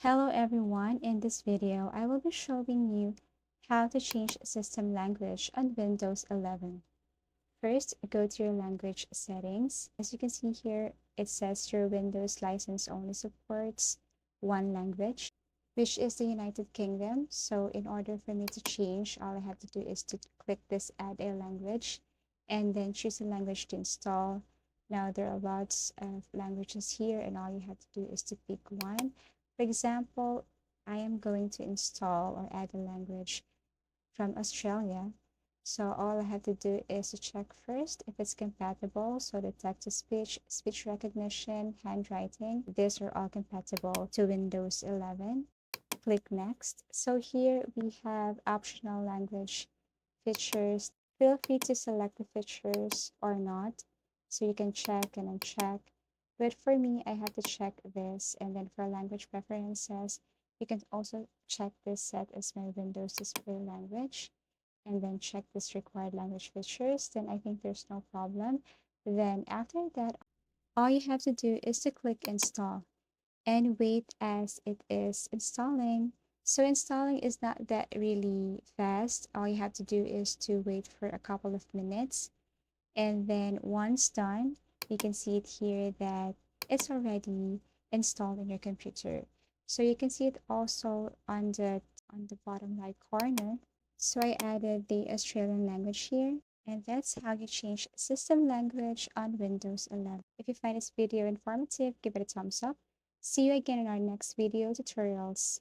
Hello everyone, in this video I will be showing you how to change system language on Windows 11. First, go to your language settings. As you can see here, it says your Windows license only supports one language, which is the United Kingdom. So in order for me to change, all I have to do is to click this add a language and then choose a language to install. Now there are lots of languages here and all you have to do is to pick one. For example, I am going to install or add a language from Australia. So all I have to do is to check first if it's compatible. So the text-to-speech, speech recognition, handwriting, these are all compatible to Windows 11. Click Next. So here we have optional language features. Feel free to select the features or not. So you can check and uncheck. But for me, I have to check this. And then for language preferences, you can also check this set as my Windows display language and then check this required language features. Then I think there's no problem. Then after that, all you have to do is to click install and wait as it is installing. So installing is not that really fast. All you have to do is to wait for a couple of minutes. And then once done, you can see it here that it's already installed in your computer. So you can see it also on the bottom right corner. So I added the Australian language here. And that's how you change system language on Windows 11. If you find this video informative, give it a thumbs up. See you again in our next video tutorials.